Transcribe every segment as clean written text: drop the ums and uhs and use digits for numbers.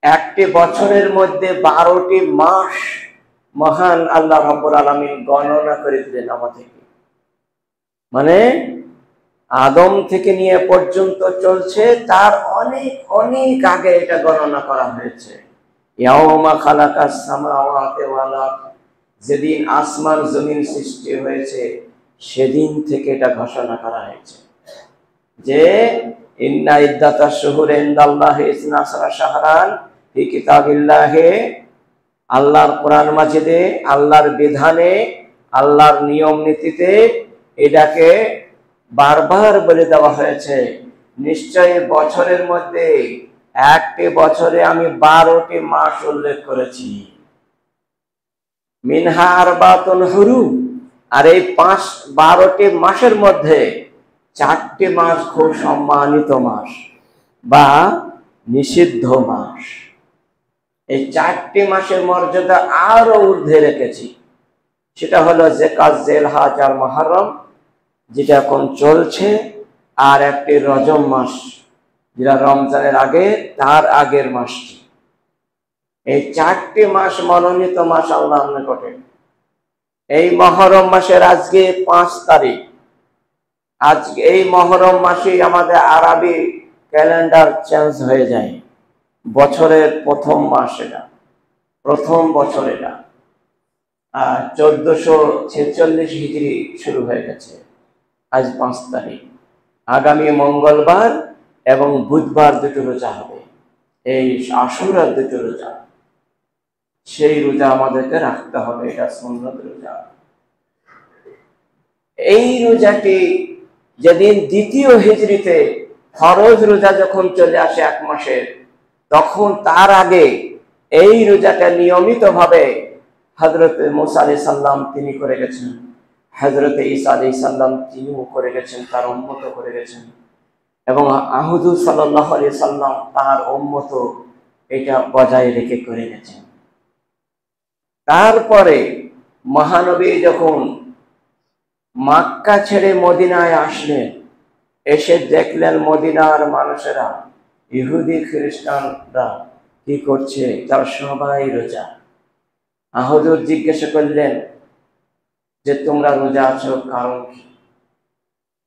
একটি বছরের মধ্যে 12টি মাস মহান আল্লাহ রাব্বুল আলামিন গণনা করে দিলেন আমাদেরকে। মানে আদম থেকে নিয়ে পর্যন্ত চলছে, তার অনেক অনেক আগে এটা গণনা করা হয়েছে। ইয়াউমা খালাকাস সামাওয়াতি ওয়াল আরদ, যেদিন আসমান জমিন সৃষ্টি হয়েছে সেদিন থেকে এটা ঘোষণা করা হয়েছে যে ইন্না ইদ্দাতাশ শুহুরি ইনদাল্লাহি 12 শাহরান ফি কিতাবিল্লাহি, আল্লাহর কোরআন মাজিদে, আল্লাহর বিধানে, আল্লাহর নিয়ম নীতিতে এটাকে বারবার বলে দেওয়া হয়েছে, নিশ্চয়ই বছরের মধ্যে একটি বছরে আমি 12টি মাস উল্লেখ করেছি। মিনহা আরবাতুন হুরুম, আর এই 12টি মাসের মধ্যে 4টি মাস খুব সম্মানিত মাস বা নিষিদ্ধ মাস। এই 4টি মাসের মর্যাদা আরো ঊর্ধ্বে রেখেছি। সেটা হলো জিলকাদ, জিলহজ আর মুহররম, যেটা এখন চলছে, আর একটি রজব মাস, যেটা রমজানের আগে, তার আগের মাসটি। এই 4টি মাস মনোনীত মাস আল্লাহর নিকটে। এই মুহররম মাসের আজকে 5 তারিখ। আজকে এই মুহররম মাসেই আমাদের আরবি ক্যালেন্ডার চেঞ্জ হয়ে যায়। বছরের প্রথম মাস, এটা প্রথম বছর, এটা 1446 হিজরি শুরু হয়ে গেছে। আজ 5 তারিখ। আগামী মঙ্গলবার এবং বুধবার দুটো রোজা হবে, এই আশুরার দুটো রোজা। সেই রোজা আমাদেরকে রাখতে হবে, এটা সুন্নত রোজা। এই রোজাটি যেদিন দ্বিতীয় হিজরিতে ফরজ রোজা যখন চলে আসে 1 মাসের, তখন তার আগে এই রোজাটা নিয়মিতভাবে হযরত মুসা আলাইহিস সালাম তিনি করে গেছেন, হযরত ঈসা আলাইহিস সালাম তিনিও করে গেছেন, তার উম্মত করে গেছেন, এবং হুজুর সাল্লাল্লাহু আলাইহি সাল্লাম তার উম্মত এটা বজায় রেখে করে গেছেন। তারপরে মহানবী যখন মক্কা ছেড়ে মদিনায় আসলেন, এসে দেখলেন মদিনার মানুষেরা, ইহুদি খ্রিস্টানরা কি করছে, তারা সবাই রোজা। হুজুর জিজ্ঞাসা করলেন যে তোমরা রোজা আছো কারণ কি?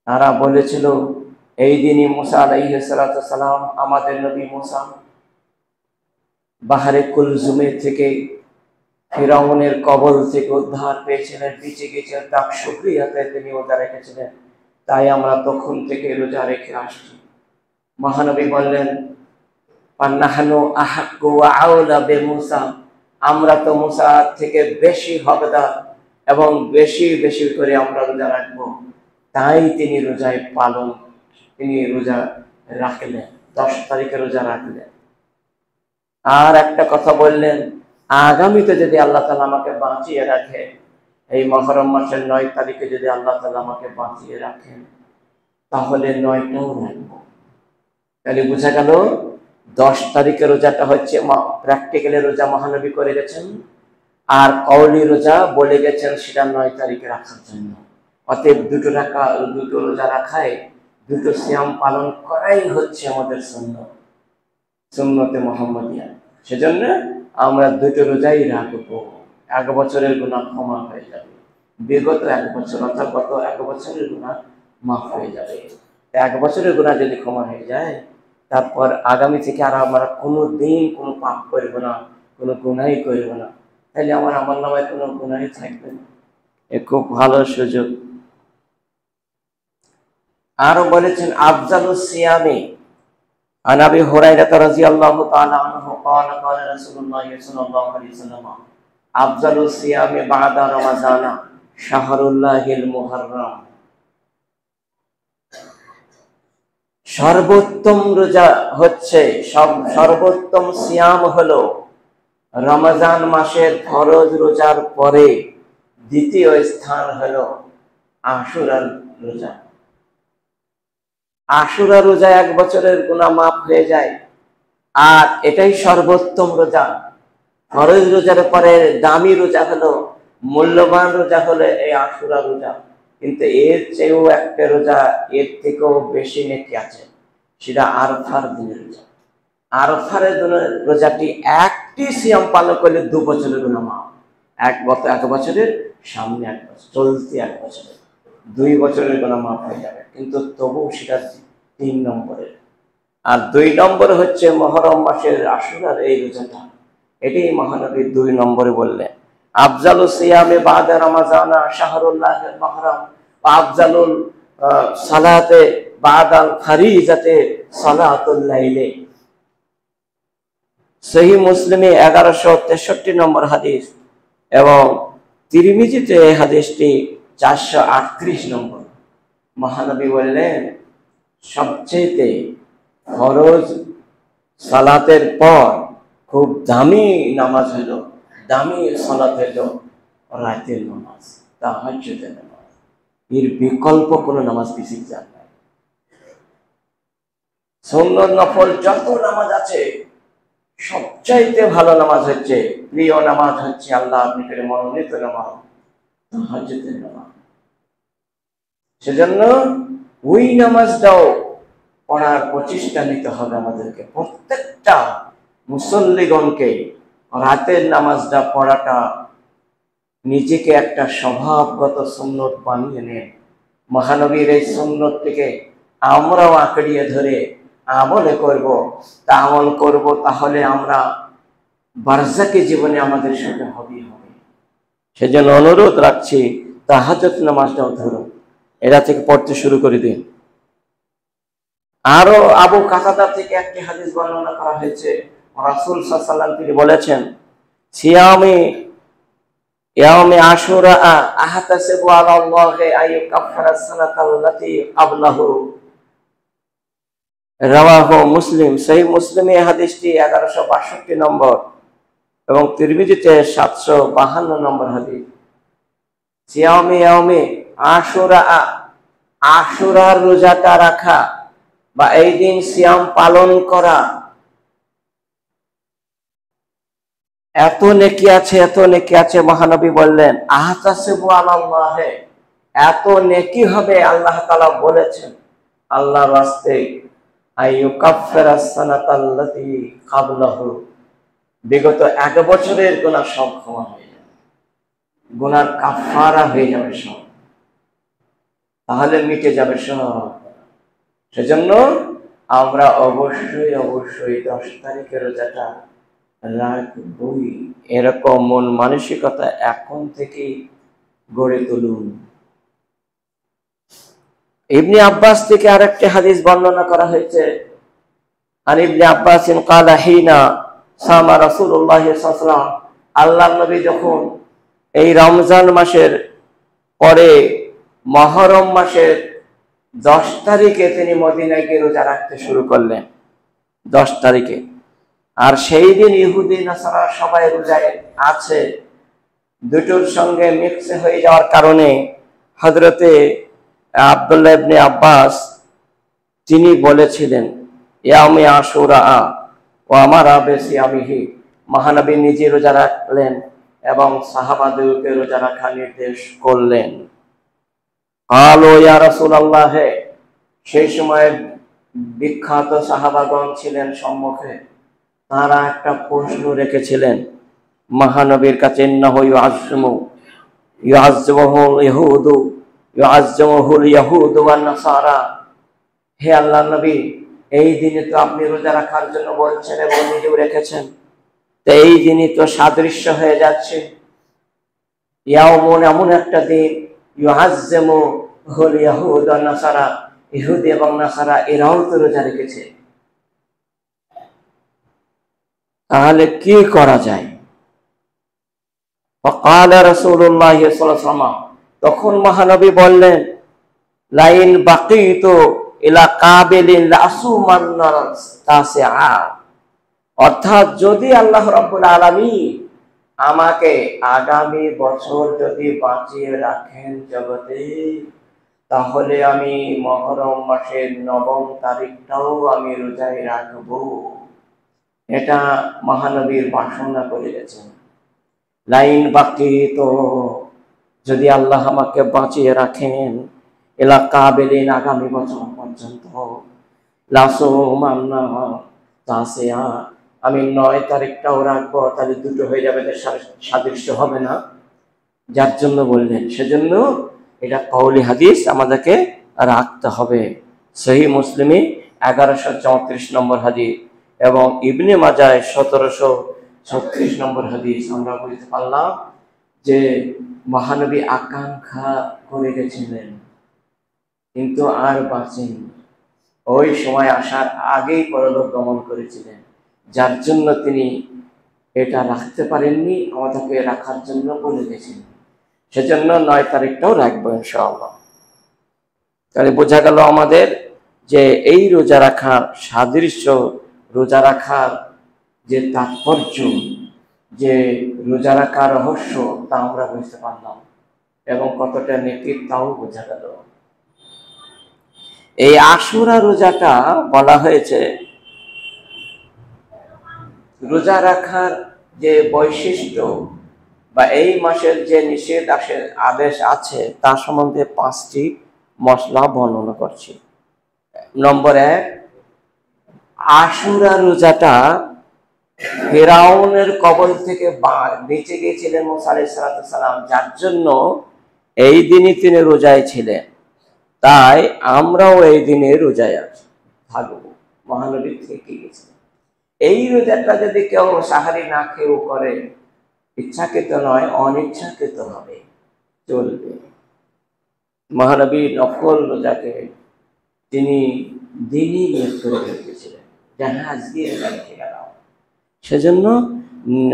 তারা বলেছিল এই দিনই মুসা আলাইহিস সালাম, আমাদের নবী মুসা বাহরে কুলজুমে থেকে ফিরাউনের কবল থেকে উদ্ধার পেয়েছিলেন, বেঁচে গেছেন, তার শুকরিয়াতে তিনি রোজা রেখেছিলেন, তাই আমরা তখন থেকে রোজা রেখে আসছি। মহানবী বললেন পান্নাহানু আহাক্কু ওয়া আউলা বিমুসা, আমরা তো মুসা থেকে বেশি হকদার এবং বেশি বেশি করে আমরা রোজা রাখবো, তাই তিনি রোজা রাখলেন, 10 তারিখে রোজা রাখলেন। আর একটা কথা বললেন, আগামীতে যদি আল্লাহ তাআলা আমাকে বাঁচিয়ে রাখে, এই মুহররম মাসের 9 তারিখে যদি আল্লাহ তাআলা আমাকে বাঁচিয়ে রাখেন, তাহলে 9টাও রাখবো। তাহলে বোঝা গেল 10 তারিখের রোজাটা হচ্ছে প্র্যাকটিক্যালি রোজা মহানবী করে গেছেন, আর কওলি রোজা বলে গেছেন সেটা 9 তারিখে রাখার জন্য। অতএব দুটো রোজা রাখায়, দুটো সিয়াম পালন করাই হচ্ছে আমাদের সুন্নতে মুহাম্মাদিয়া। সেজন্য আমরা দুটো রোজাই রাখবো। 1 বছরের গুনাহ ক্ষমা হয়ে যাবে, বিগত 1 বছর অর্থাৎ গত 1 বছরের গুনাহ মাফ হয়ে যাবে। 1 বছরের গুনাহ যদি ক্ষমা হয়ে যায়, তারপর আগামী থেকে আর আমরা কোনোদিন কোনো পাপ করব না, কোনো গুনাহই করব না। তাহলে আমার আমলনামায় কোনো গুনাহই থাকবে না। এ খুব ভালো সুযোগ। আরো বলেছেন আফজালুস সিয়ামি আন আবি হুরায়রা রাদিয়াল্লাহু তাআলা আনহু قال قال رسول الله صلى الله عليه وسلم আফজালুস সিয়ামি বাদা রমাজান শাহরুল্লাহিল মুহররম, সর্বোত্তম রোজা হচ্ছে, সর্বোত্তম সিয়াম হলো রমজান মাসের ফরজ রোজার পরে দ্বিতীয় স্থান হলো আশুরার রোজা। আশুরা রোজা 1 বছরের গুনাহ মাফ হয়ে যায়, আর এটাই সর্বোত্তম রোজা। ফরজ রোজার পরে দামি রোজা হলো, মূল্যবান রোজা হলো এই আশুরা রোজা। কিন্তু এর চেয়েও একটা রোজা, এর থেকেও বেশি নেকি আছে, সেটা আরফার দিনের রোজা। আরফার রোজাটি একটি সিয়াম পালন করলে 2 বছরের গুনাহ মাফ। এক বছরের সামনে 1 বছর, চলতি 1 বছরের 2 বছরের গুনাহ মাফ হয়ে যাবে। কিন্তু তবু সেটা 3 নম্বরের। আর 2 নম্বর হচ্ছে মুহররম মাসের আশুরার এই রোজাটা। এটাই মহানবী 2 নম্বরে বললেন, আফজালু সিয়ামে বাদা রমাজানা শাহরুল্লাহিল মুহররম ওয়া আফজালুল সালাতে বাদাল ফারিজাতে সালাতুল লাইলে। সহিহ মুসলিমে 1163 নম্বর হাদিস এবং তিরমিজিতে এই হাদিসটি 438 নম্বর। মহানবী বললেন, সবচেয়ে ফরজ সালাতের পর খুব দামি নামাজ হলো, দামি সালাত হলো রাতের নামাজ, তাহাজ্জুদের নামাজ। এর বিকল্প কোনো নামাজ পিছিয়ে যায় না। সুন্নত নফল যত নামাজ আছে সবচাইতে ভালো নামাজ হচ্ছে, প্রিয় নামাজ হচ্ছে আল্লাহ নিকটে মনোনীত নামাজ তাহাজ্জুদের নামাজ। সেজন্য ওই নামাজটাও পড়ার প্রচেষ্টা নিতে হবে আমাদেরকে। প্রত্যেকটা মুসল্লিগণকে রাতের নামাজটা পড়াটা নিজেকে একটা স্বভাবগত সুন্নত বানিয়ে নেন। মহানবীর এই সুন্নতটিকে আমরাও আঁকড়িয়ে ধরে আমলে করব, তা আমল করব, তাহলে আমরা বারজাকি জীবনে আমাদের সাথে হবেই হবে। সেজন্য অনুরোধ রাখছি, তাহাজ্জুদ নামাজটাও ধরুন, এরা থেকে পড়তে শুরু করে দিন। আরো আবু কাতাদা থেকে একটি হাদিস বর্ণনা করা হয়েছে, রাসূল সাল্লাল্লাহু আলাইহি ওয়াসাল্লাম তিনি বলেছেন, সিয়ামে ইয়াউমে আশুরা আহতাসিবু আলাল্লাহি আইয়ুকাফফিরা সানাতাল্লাতী ক্বাবলাহু। রাওয়াহু মুসলিম। সহিহ মুসলিমে এই হাদিসটি 1162 নম্বর এবং তিরমিজিতে 752 নম্বর হাদিস। সিয়ামে ইয়াউমে আশুরা, আশুরার রোজাটা রাখা বা এই দিন সিয়াম পালন করা এত নেকি আছে, এত নেকি আছে। মহানবী বললেন, আহতাসিবু আলাল্লাহি, এত নেকি হবে আল্লাহ তাআলা বলেছেন আল্লাহর রাস্তে, আইয়ুকাফফিরা সানাতাল্লাতী ক্বাবলাহু, বিগত 1 বছরের গুনাহ সব ক্ষমা হয়ে যাবে, গুনার কাফারা হয়ে যাবে সব, তাহলে মিটে যাবে সব। সেজন্য আমরা অবশ্যই 10 তারিখের রোজাটা রাখবই, এরকম মন মানসিকতা এখন থেকে গড়ে তুলুন। ইবনে আব্বাস থেকে আরেকটি হাদিস বর্ণনা করা হয়েছে, আর ইবনে আব্বাস ক্বালা হিনা সামা রাসূলুল্লাহ সাল্লাল্লাহু আলাইহি ওয়াসাল্লাম, আল্লাহর নবী যখন এই রমজান মাসের পরে মুহররম মাসের 10 তারিখে তিনি মদিনায় গিয়ে রোজা রাখতে শুরু করলেন, 10 তারিখে। আর সেই দিন ইহুদি নাসারা সবাই রোজায় আছে, দুটোর সঙ্গে মিক্স হয়ে যাওয়ার কারণে হযরতে আব্দুল্লাহ ইবনে আব্বাস তিনি বলেছিলেন, ইয়াউমে আশুরা ওয়া আমারা বিসিয়ামিহি, মহানবী নিজে রোজা রাখলেন এবং সাহাবাদেরকে রোজা রাখার নির্দেশ করলেন। ক্বালু ইয়া রাসূলুল্লাহ, সেই সময় বিখ্যাত সাহাবাগণ ছিলেন সম্মুখে, তারা একটা প্রশ্ন রেখেছিলেন মহানবীর কাছে, ইন্নাহু ইউআযযিমুহুল ইয়াহুদু ওয়ান নাসারা, হে আল্লাহর নবী, এই দিনে তো আপনি রোজা রাখার জন্য বলছেন এবং নিজেও রেখেছেন, তো এই দিনই তো সাদৃশ্য হয়ে যাচ্ছে, ইয়াউমুন, এমন একটা দিন, ইউআযযিমুহুল ইয়াহুদু ওয়ান নাসারা, ইহুদি এবং নাসারা এরাও তো রোজা রেখেছে, তাহলে কি করা যায়? ফাকালা রাসূলুল্লাহ সাল্লাল্লাহু আলাইহি ওয়াসাল্লাম, তখন মহানবী বললেন, লাইন বাকিতু ইলা কাবিলিন লাসুমান্না তাসিআ, অর্থাৎ যদি আল্লাহ রাব্বুল আলামিন আমাকে আগামী বছর যদি বাঁচিয়ে রাখেন জগতে, তাহলে আমি মুহররম মাসের 9 তারিখটাও আমি রোজায় রাখবো। এটা মহানবীর বাসনা করে গেছেন। লাইন বাকিতু, যদি আল্লাহ আমাকে বাঁচিয়ে রাখেন, এলা কাবিলিন, আগামী বছর পর্যন্ত, লাসুমান্না, তাসিয়া, আমি 9 তারিখটাও রাখবো, তাহলে দুটো হয়ে যাবে, সাদৃশ্য হবে না, যার জন্য বললেন। সেজন্য এটা কওলি হাদিস, আমাদেরকে রাখতে হবে। সহিহ মুসলিমে 1134 নম্বর হাদিস এবং ইবনে মাজায় 1736 নম্বর হাদিস আমরা বুঝতে পারলাম যে মহানবী আকাঙ্ক্ষা করে গেছিলেন কিন্তু আর বাঁচেন, ওই সময় আসার আগেই পরলোক গমন করেছিলেন, যার জন্য তিনি এটা রাখতে পারেননি, আমাদেরকে রাখার জন্য বলে গেছিলেন। সেজন্য 9 তারিখটাও রাখবো ইনশাআল্লাহ। তাহলে বোঝা গেল আমাদের যে এই রোজা রাখার সাদৃশ্য, রোজা রাখার যে তাৎপর্য, যে রোজা রাখার রহস্য, তা আমরা বুঝতে পারলাম এবং কতটা নেকির তাও বোঝা গেল। এই আশুরা রোজাটা বলা হয়েছে রোজা রাখার যে বৈশিষ্ট্য বা এই মাসের যে নিষেধ আদেশ আছে তা সম্বন্ধে 5টি মশলা বর্ণনা করছি। নম্বর 1, আশুরা রোজাটা ফিরাউনের কবল থেকে বেঁচে গিয়েছিলেন মুসা আলাইহিস সালাম, যার জন্য এই দিনই তিনি রোজায় ছিলেন। তাই আমরাও এই দিনে রোজায় আছি, থাকবো, মহানবী থেকে গেছিলেন। এই রোজাটা যদি কেউ সাহারি না খেয়েও করে, ইচ্ছাকৃত নয়, অনিচ্ছাকৃত হবে, চলবে। মহানবী নফল রোজাকে তিনি দিনই নিয়োগ করে রেখেছিলেন, জাহাজ দিয়ে রেখে গেলাম, সেজন্য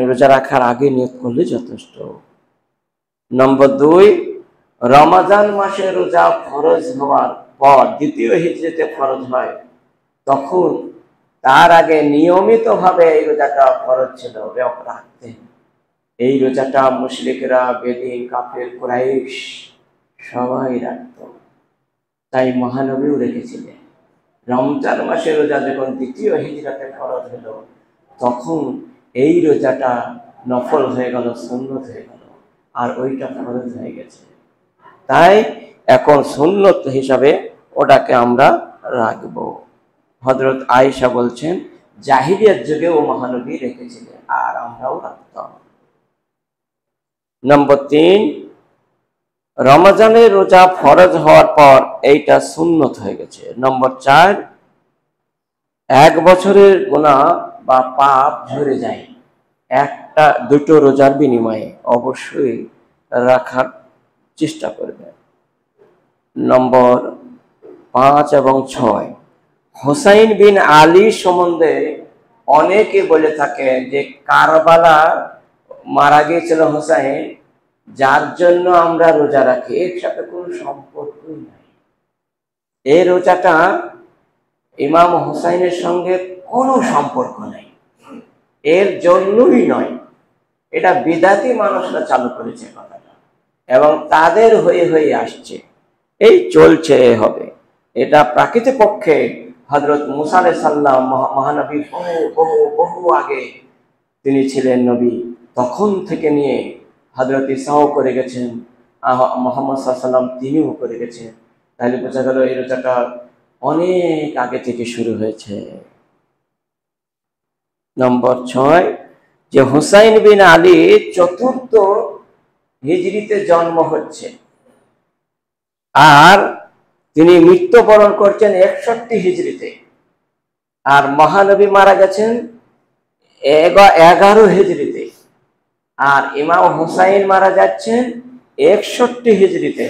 রোজা রাখার আগে নিয়োগ করলে যথেষ্ট। নম্বর 2, রমাজান মাসে রোজা ফরজ হওয়ার পর, দ্বিতীয় হিজরিতে ফরজ হয়, তখন তার আগে নিয়মিতভাবে এই রোজাটা ফরজ ছিল, রাখতেন। এই রোজাটা মুশরিকরা, বেদিন, কাফের, কুরাইশ সবাই রাখত, তাই মহানবীও রেখেছিলেন। রমজান মাসে রোজা যখন দ্বিতীয় হিজরাতে ফরজ হলো, তখন এই রোজাটা নফল হয়ে গেল, সুন্নত হয়ে গেল, আর ওইটা ফরজ হয়ে গেছে। তাই এখন সুন্নত হিসাবে ওটাকে আমরা রাখবো। হযরত আয়েশা বলছেন, জাহিলিয়াত যুগেও মহানবী রেখেছিলেন, আর আমরাও রাখতাম। নম্বর 3, রমজানের রোজা ফরজ হওয়ার পর এইটা সুন্নত হয়ে গেছে। নম্বর 4, 1 বছরের গুনাহ বা পাপ ঝরে যায় 1-2 রোজার বিনিময়ে, অবশ্যই রাখার চেষ্টা করবে। নম্বর 5 এবং 6, হুসাইন বিন আলী সম্বন্ধে অনেকে বলে থাকে যে কারবালা মারা গিয়েছিল হুসাইন, যার জন্য আমরা রোজা রাখি। এর সাথে কোনো সম্পর্কই নাই। এই রোজাটা ইমাম হুসাইনের সঙ্গে কোনো সম্পর্ক নেই, এর জন্যই নয়। এটা বিদাতি মানুষরা চালু করেছে কথাটা, এবং তাদের হয়ে হয়ে আসছে, এই চলছে, হবে। এটা প্রকৃতপক্ষে হযরত মুসা আলাইহিস সালাম, মহানবী বহু আগে তিনি ছিলেন নবী, তখন থেকে নিয়ে হযরত ঈসাও করে গেছেন, মুহাম্মদ সাল্লাল্লাহু আলাইহি ওয়াসাল্লাম তিনিও করে গেছেন। তাহলে বোঝা গেল এই রোজাটা অনেক আগে থেকে শুরু হয়েছে। নম্বর 6, যে হুসাইন বিন আলী 4th হিজরিতে জন্ম হচ্ছে, আর তিনি মৃত্যুবরণ করছেন 61 হিজরিতে, আর মহানবী মারা গেছেন 11 হিজরিতে, আর ইমাম হুসাইন মারা যাচ্ছেন 61 হিজরিতে।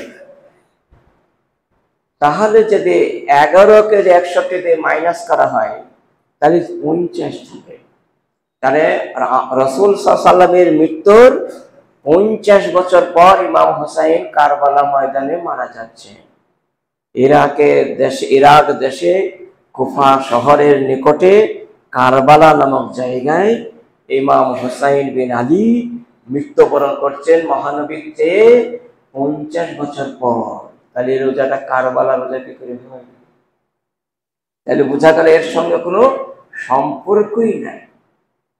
তাহলে যদি 11কে 61 দিয়ে মাইনাস করা হয়, তাহলে 50 থাকে। তাহলে রাসূল সাল্লাল্লাহু আলাইহি ওয়াসাল্লামের মৃত্যুর 50 বছর পর ইমাম হুসাইন কারবালা ময়দানে মারা যাচ্ছে। ইরাক দেশে কুফা শহরের নিকটে কারবালা নামক জায়গায় ইমাম হুসাইন বিন আলী মৃত্যুবরণ করছেন মহানবীর চেয়ে 50 বছর পর। তাহলে এই রোজাটা কারবালা রোজা কি করে হয়? তাহলে বোঝা গেল এর সঙ্গে কোনো সম্পর্কই নাই।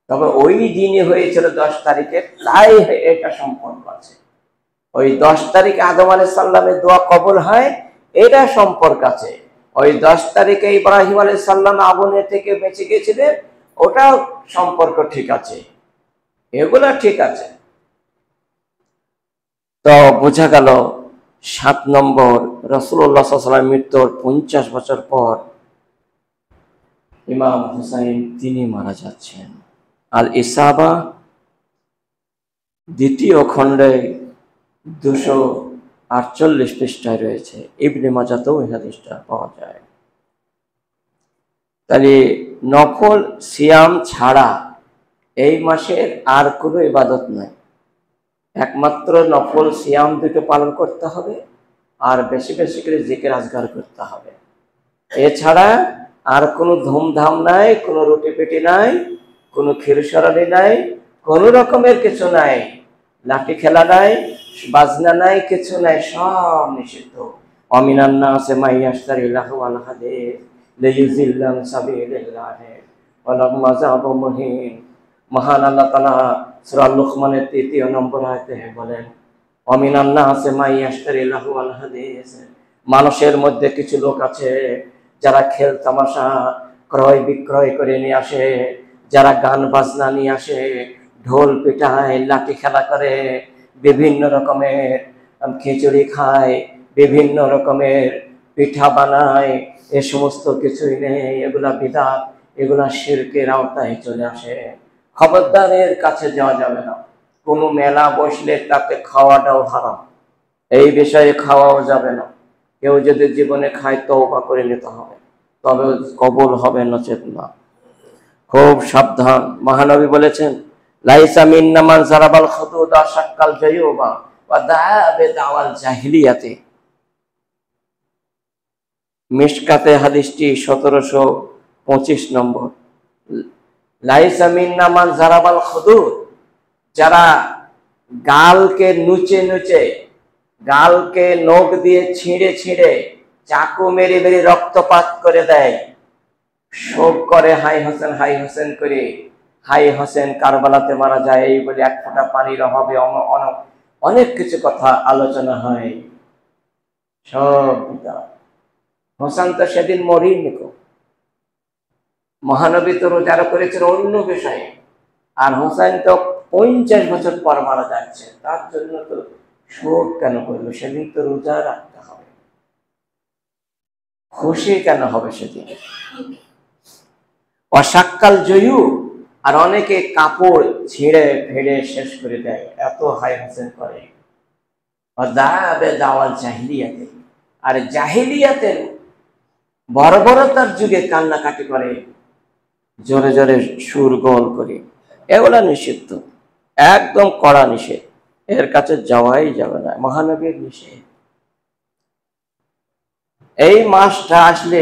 তবে ওই দিনে হয়েছিল 10 তারিখে, তাই এটা সম্পর্ক আছে। ওই 10 তারিখে আদম আলাইহিস সালামের দোয়া কবুল হয়, এটা সম্পর্ক আছে। ওই 10 তারিখে ইব্রাহিম আলাইহিস সালাম আগুনে থেকে বেঁচে গেছিলেন, ওটাও সম্পর্ক ঠিক আছে, এগুলা ঠিক আছে। তো বোঝা গেল 7 নম্বর, রাসূলুল্লাহ সাল্লাল্লাহু আলাইহি ওয়াসাল্লাম মৃত্যুর 50 বছর পর ইমাম হুসাইন তিনি মারা যাচ্ছেন। আল ইসাবা দ্বিতীয় খণ্ডে 248 পৃষ্ঠায় রয়েছে, ইবনে মাজাতেও এই হাদিসটা পাওয়া যায়। তাহলে নফল সিয়াম ছাড়া এই মাসের আর কোনো ইবাদত নাই, একমাত্র নফল সিয়াম দুটো পালন করতে হবে আর বেশি বেশি করে জিকির আজকার করতে হবে। এছাড়া আর কোনো ধুমধাম নাই, কোনো রুটি পিটি নাই, কোনো ক্ষীরসরানি নাই, কোনো রকমের কিছু নাই, লাঠি খেলা নাই, বাজনা নাই, কিছু নাই, সব নিষিদ্ধ। অমিনান নাসি মান ইয়াশতারি লাহওয়াল হাদিস লিয়ুযিল্লা আন সাবিলিল্লাহ ওয়ালাহুম আযাবুম মুহিন। মহান আল্লাহ তাআলা সূরা লুকমানের 3 নম্বর আয়াতে বলেন, অমিনান নাসি মান ইয়াশতারি লাহওয়াল হাদিস, মানুষের মধ্যে কিছু লোক আছে যারা খেল তামাশা ক্রয় বিক্রয় করে নিয়ে আসে, যারা গান বাজনা নিয়ে আসে, ঢোল পিটায়, লাঠি খেলা করে, বিভিন্ন রকমের খিচুড়ি খায়, বিভিন্ন রকমের পিঠা বানায়, এ সমস্ত কিছুই নেই, এগুলা বিদআত, এগুলা শিরকের আওতায় চলে আসে। খবরদার, এর কাছে যাওয়া যাবে না। কোনো মেলা বসলে তাতে খাওয়াটাও হারাম, এই বিষয়ে খাওয়াও যাবে না। কেউ যদি জীবনে খায় তওবা করে নিতে হবে, তবে কবুল হবে, নচেত না। খুব সাবধান। মহানবী বলেছেন, লাইসা মিন্না মান যারাবাল খুদুদা শাক্কাল জায়ুবা ওয়া দাআ বিদাওয়াল জাহিলিয়াতি। মিশকাতে হাদিসটি 1725 নম্বর। লাইসা মিন্না মান যারাবাল খুদুদ, যারা গালকে নুচে নুচে, গালকে নখ দিয়ে ছিঁড়ে ছিঁড়ে, চাকু মেরে মেরে রক্তপাত করে দেয়, শোক করে হাই হোসেন করে, হাই হোসেন কারবালাতে মারা যায়, এই বলে এক ফোঁটা পানির অভাবে অনেক কিছু কথা আলোচনা হয়, সব হোসেন তো সেদিন মরিনি। মহানবী তো রোজা করেছেন অন্য বিষয়ে, আর হোসেন তো 50 বছর পর মারা যাচ্ছে, তার জন্য তো শোক কেন করলো? সেদিন তো রোজা রাখতে হবে, খুশি কেন হবে সেদিন? অসাক্কাল জয়ু, আর অনেকে কাপড় ছিঁড়ে ফেড়ে শেষ করে দেয়, এত হাই হোসেন করে। দাওয়াল জাহিলিয়াতে, আর জাহিলিয়াতের বর্বরতার যুগে কান্নাকাটি করে, জোরে জোরে সুর গোল করে, এগুলা নিষিদ্ধ, একদম কড়া নিষেধ, এর কাছে যাওয়াই যাবে না, মহানবীর নিষেধ। এই মাসটা আসলে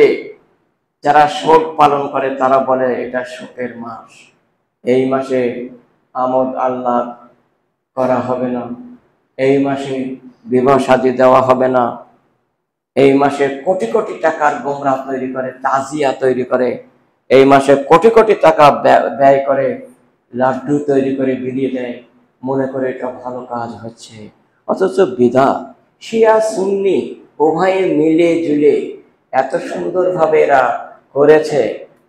যারা শোক পালন করে তারা বলে এটা শোকের মাস, এই মাসে আমোদ আল্লাহ করা হবে না, এই মাসে বিবাহ শাদী দেওয়া হবে না, এই মাসে কোটি কোটি টাকার গোমরা তৈরি করে, তাজিয়া তৈরি করে, এই মাসে কোটি কোটি টাকা ব্যয় করে লাড্ডু তৈরি করে বিলিয়ে দেয়, মনে করে এটা ভালো কাজ হচ্ছে। অথচ বিদআত, শিয়া সুন্নি উভয়ে মিলে জুলে এত সুন্দরভাবে এরা করেছে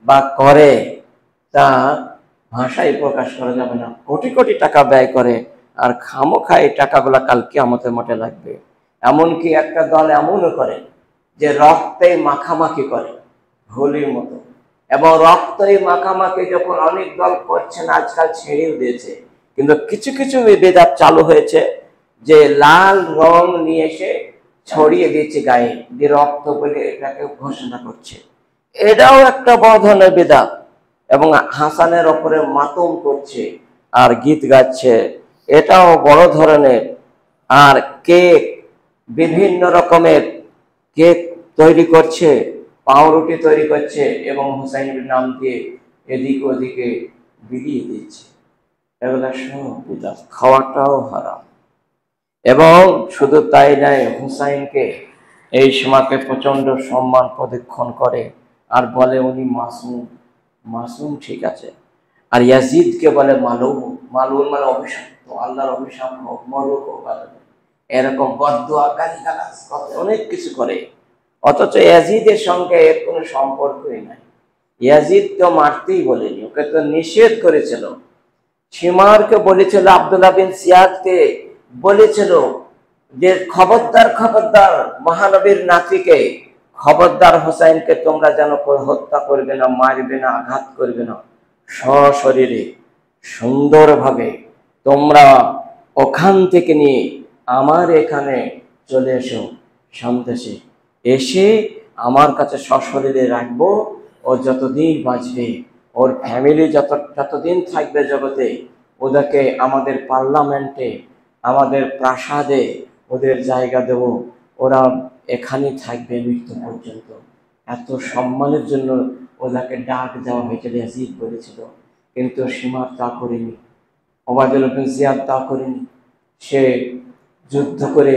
বা করে, তা ভাষায় প্রকাশ করা যাবে না। কোটি কোটি টাকা ব্যয় করে, আর খামোখা এই টাকাগুলা কাল কিয়ামতের মাঠে লাগবে। এমনকি একটা দল এমনও করে যে রক্তে মাখামাখি করে হোলির মতো, এবং রক্তে মাখামাখি যখন অনেক দল করছেন, আজকাল ছেড়েও দিয়েছে, কিন্তু কিছু কিছু বিদআত চালু হয়েছে যে লাল রং নিয়ে এসে ছড়িয়ে দিয়েছে গায়ে, যে রক্ত বলে এটাকে ঘোষণা করছে, এটাও একটা বড় ধরনের বিদআত। এবং হাসানের ওপরে মাতম করছে আর গীত গাচ্ছে, এটাও বড় ধরনের। আর কেক, বিভিন্ন রকমের কেক তৈরি করছে, পাউরুটি তৈরি করছে, এবং হুসাইনের নাম দিয়ে এদিক ওদিকে বিলিয়ে দিচ্ছে, এগুলা সব বিদআত, খাওয়াটাও হারাম। এবং শুধু তাই নয়, হুসাইনকে এই সময়কে প্রচন্ড সম্মান প্রদক্ষিণ করে আর বলে উনি মাসুম। মাসুম ঠিক আছে, আর ইয়াজিদকে বলে মালুম। মালুম মানে অভিশপ্ত, আল্লাহর অভিশাপ হোক, মরুক হোক, এরকম বদদুয়া, গালিগালাজ অনেক কিছু করে। অথচ ইয়াজিদের সঙ্গে এর কোনো সম্পর্কই নাই। ইয়াজিদ তো মারতেই বলেনি, ওকে তো নিষেধ করেছিল। শিমারকে বলেছিল, আব্দুল্লাহ বিন সিয়াদকে বলেছিল যে খবরদার খবরদার, মহানবীর নাতিকে খবরদার, হোসাইনকে তোমরা যেন হত্যা করবে না, মারবে না, আঘাত করবে না। সশরীরে সুন্দরভাবে তোমরা ওখান থেকে নিয়ে আমার এখানে চলে এসো সন্দেশে, এসে আমার কাছে সশরীরে রাখবো। ও যতদিন বাঁচবে, ওর ফ্যামিলি যতদিন থাকবে জগতে, ওদেরকে আমাদের পার্লামেন্টে, আমাদের প্রাসাদে ওদের জায়গা দেব, ওরা এখানেই থাকবে মৃত্যু পর্যন্ত। এত সম্মানের জন্য ওদেরকে ডাক দেওয়া হয়েছিল, ইয়াজিদ বলেছিল। কিন্তু শিমার তা করেনি, ওবায়দুল্লাহ বিন জিয়াদ তা করেনি। সে যুদ্ধ করে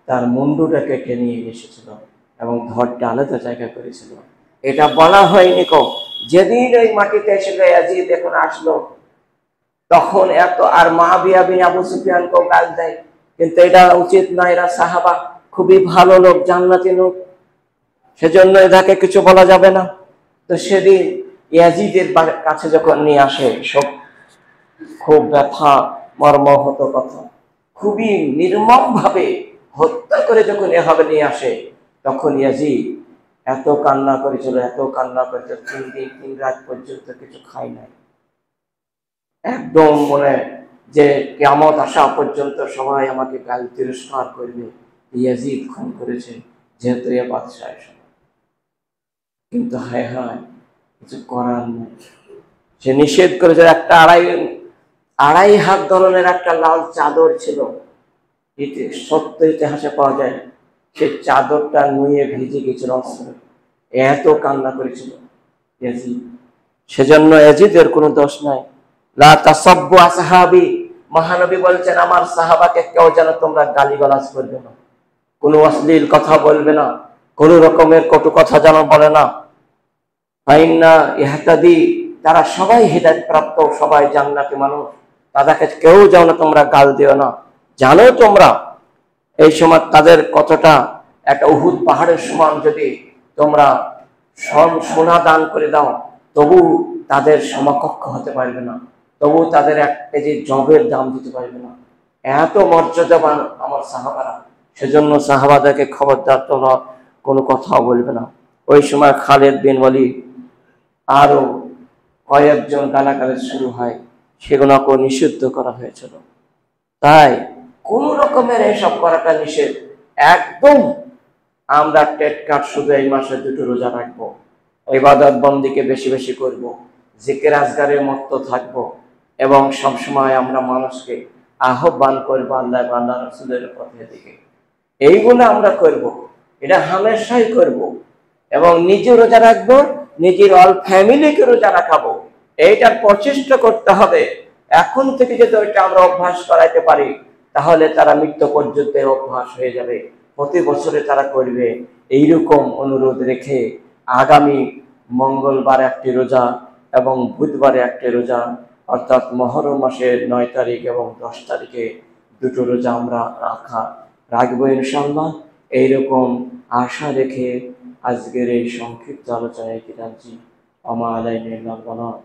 তার মুন্ডুটা কেটে নিয়ে এসেছিল এবং ধরটা আলাদা জায়গা করেছিল। এটা বলা হয়নি কো, যেদিন ওই মাটিতে এসে ইয়াজিদ এখন আসলো, তখন এত আর মুআবিয়া বিন আবু সুফিয়ানকেও গাল দেয়। কিন্তু এটা উচিত না, এরা সাহাবা, খুবই ভালো লোক, জান্নাতি লোক, সেজন্য এটাকে কিছু বলা যাবে না। তো সেদিন ইয়াজিদের কাছে যখন নিয়ে আসে, সব খুব ব্যথা মর্মহত কথা, খুবই নির্মম ভাবে হত্যা করে যখন এভাবে নিয়ে আসে, তখন ইয়াজিদ এত কান্না করেছিল, এত কান্না করেছিল, 3 দিন 3 রাত পর্যন্ত কিছু খায় নাই। একদম মনে যে কিয়ামত আসা পর্যন্ত সবাই আমাকে গাল তিরস্কার করবে, ইয়াজিদ খুন করেছে, যেহেতু এ বাদশাহ। কিন্তু হায় হায়, কিছু করার নেই। সে নিষেধ করেছে। একটা আড়াই হাত ধরনের একটা লাল চাদর ছিল, সত্য ইতিহাসে পাওয়া যায়। সে চাদরটা নুয়ে ভিজে গেছিল, এত কান্না করেছিল ইয়াজিদ। সেজন্য ইয়াজিদের কোনো দোষ নাই। লা তাসাব্বু আসহাবি, মহানবী বলছেন আমার সাহাবাকে কেউ যেন তোমরা গালিগালাজ করবে না, কোনো অশ্লীল কথা বলবে না, কোন রকমের কটু কথা যেন বলে না। ফাইন্না ইহতাদি, তারা সবাই হিদায়াত প্রাপ্ত, সবাই জান্নাতি মানুষ, তাদেরকে কেউ যেন তোমরা গাল দিও না। জানো তোমরা এই সময় তাদের কতটা, একটা উহুদ পাহাড়ের সমান যদি তোমরা সোনা দান করে দাও, তবু তাদের সমকক্ষ হতে পারবে না, তবু তাদের 1 কেজি জবের দাম দিতে পারবে না। এত মর্যাদাবান আমার সাহাবারা। সেজন্য সাহাবাদেরকে খবরদার তোমরা কোনো কথা বলবে না। ওই সময় খালিদ বিন ওয়ালিদ আরো কয়েকজন গালাগালি শুরু হয়, সেগুলোকে নিষিদ্ধ করা হয়েছিল। তাই কোন রকমের এসব করাটা নিষেধ একদম। আমরা টেটকাট শুধু এই মাসে 2টো রোজা রাখবো, ইবাদত বন্দিকে বেশি বেশি করব, জিকির আজগারের মত্ত থাকবো, এবং সবসময় আমরা মানুষকে আহ্বান করবো আল্লাহ আল্লাহ রাসূলের পথে দিকে। এইগুলো আমরা করব, এটা হামেশাই করব। এবং নিজে রোজা রাখবো, নিজের অল ফ্যামিলিকে রোজা রাখাবো। এইটার প্রচেষ্টা করতে হবে। এখন থেকে যদি ওইটা আমরা অভ্যাস করাইতে পারি, তাহলে তারা মৃত্যু পর্যন্ত অভ্যাস হয়ে যাবে, প্রতি বছরে তারা করবে। এইরকম অনুরোধ রেখে আগামী মঙ্গলবার 1টি রোজা এবং বুধবারে 1টি রোজা, অর্থাৎ মুহররম মাসের 9 তারিখ এবং 10 তারিখে 2টো রোজা আমরা রাখবো ইনশাআল্লাহ। এইরকম আশা রেখে আজকের এই সংক্ষিপ্ত আলোচনায় কি রাখছি। আমা আলাইনা ইল্লাল বালাগ।